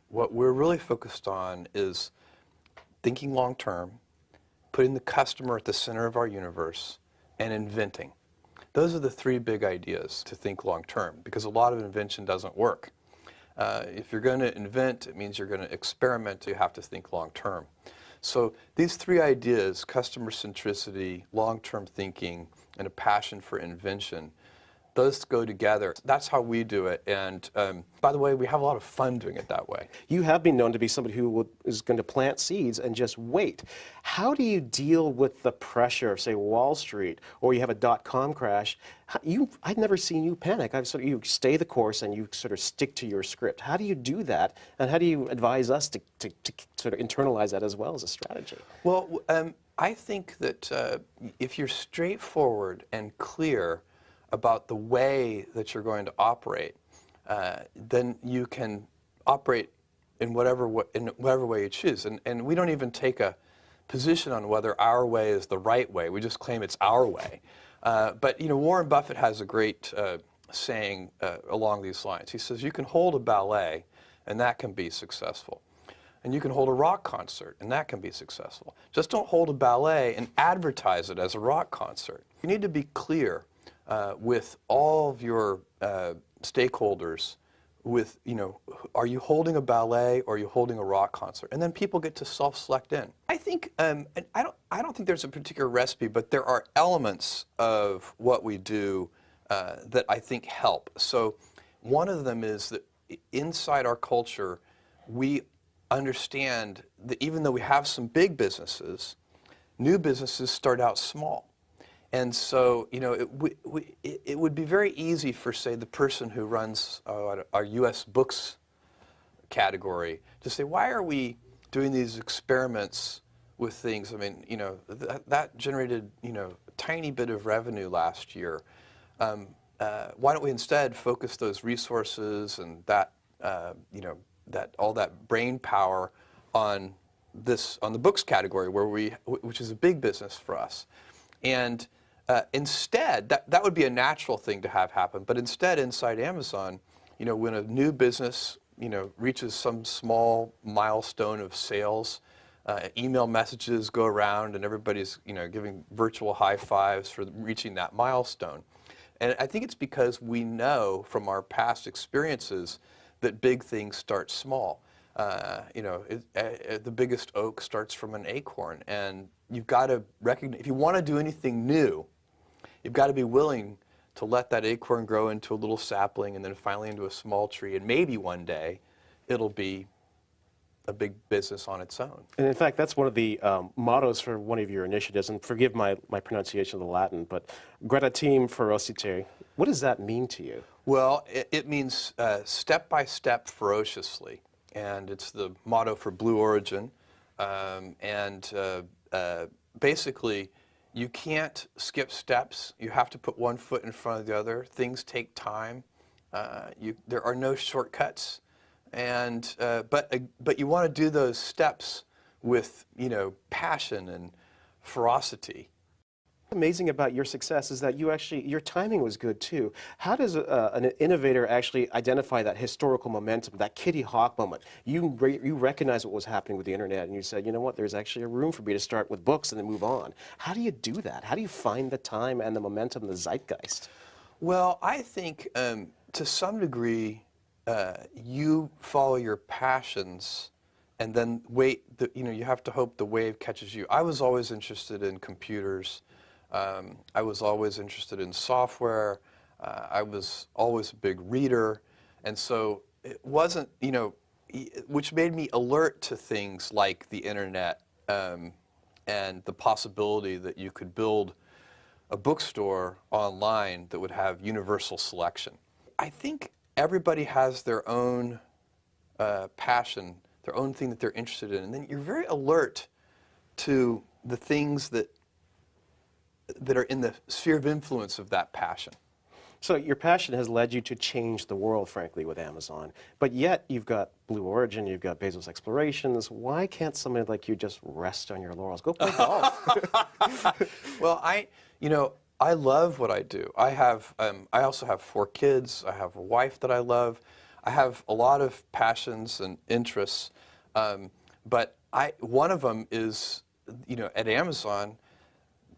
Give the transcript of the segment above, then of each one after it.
what we're really focused on is thinking long term, putting the customer at the center of our universe, and inventing. Those are the three big ideas to think long term, because a lot of invention doesn't work. If you're going to invent, it means you're going to experiment, you have to think long term. So these three ideas, customer centricity, long-term thinking, and a passion for invention, those go together. That's how we do it. And by the way, we have a lot of fun doing it that way. You have been known to be somebody who is going to plant seeds and just wait. How do you deal with the pressure of, say, Wall Street, or you have a dot-com crash? I've never seen you panic. You stay the course and you sort of stick to your script. How do you do that, and how do you advise us to sort of internalize that as well as a strategy? Well, I think that if you're straightforward and clear about the way that you're going to operate, then you can operate in whatever way you choose. And we don't even take a position on whether our way is the right way. We just claim it's our way. But Warren Buffett has a great saying along these lines. He says, you can hold a ballet, and that can be successful. And you can hold a rock concert, and that can be successful. Just don't hold a ballet and advertise it as a rock concert. You need to be clear with all of your stakeholders with, are you holding a ballet or are you holding a rock concert? And then people get to self-select in. I think, and I don't think there's a particular recipe, but there are elements of what we do that I think help. So one of them is that inside our culture, we understand that even though we have some big businesses, new businesses start out small. And so, it would be very easy for, say, the person who runs our U.S. books category to say, why are we doing these experiments with things? I mean, that generated, a tiny bit of revenue last year. Why don't we instead focus those resources and that, all that brain power on the books category, which is a big business for us. And instead, that would be a natural thing to have happen. But instead, inside Amazon, when a new business, reaches some small milestone of sales, email messages go around and everybody's, giving virtual high fives for reaching that milestone. And I think it's because we know from our past experiences that big things start small. The biggest oak starts from an acorn, and you've got to recognize, if you want to do anything new, you've got to be willing to let that acorn grow into a little sapling and then finally into a small tree, and maybe one day it'll be a big business on its own. And in fact, that's one of the mottos for one of your initiatives, and forgive my pronunciation of the Latin, but gradatim ferociter. What does that mean to you? Well, it means step by step ferociously. And it's the motto for Blue Origin. Basically, you can't skip steps. You have to put one foot in front of the other. Things take time. There are no shortcuts. And but you want to do those steps with passion and ferocity. Amazing about your success is that your timing was good too. How does an innovator actually identify that historical momentum, that Kitty Hawk moment? You recognize what was happening with the internet, and you said, you know what, there's actually a room for me to start with books and then move on. How do you do that? How do you find the time and the momentum, the zeitgeist? Well, I think to some degree, you follow your passions and then wait. You have to hope the wave catches you. I was always interested in computers. I was always interested in software. I was always a big reader. And so it wasn't, which made me alert to things like the internet and the possibility that you could build a bookstore online that would have universal selection. I think everybody has their own passion, their own thing that they're interested in. And then you're very alert to the things that are in the sphere of influence of that passion. So your passion has led you to change the world, frankly, with Amazon. But yet you've got Blue Origin, you've got Bezos Explorations. Why can't somebody like you just rest on your laurels? Go play golf. Well, I love what I do. I also have 4 kids. I have a wife that I love. I have a lot of passions and interests, but one of them is, at Amazon,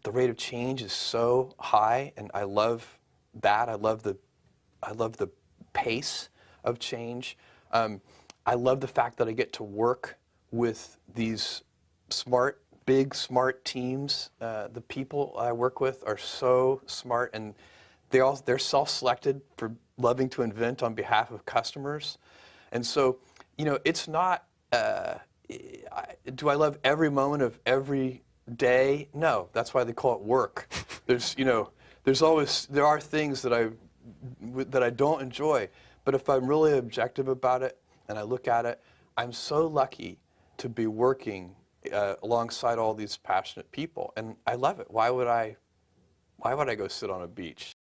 the rate of change is so high, and I love that. I love the pace of change. I love the fact that I get to work with these big smart teams. The people I work with are so smart, and they're self-selected for loving to invent on behalf of customers. And so, it's not, do I love every moment of every day? No, that's why they call it work. There are things that I don't enjoy, but if I'm really objective about it and I look at it, I'm so lucky to be working alongside all these passionate people, and I love it. Why would I go sit on a beach?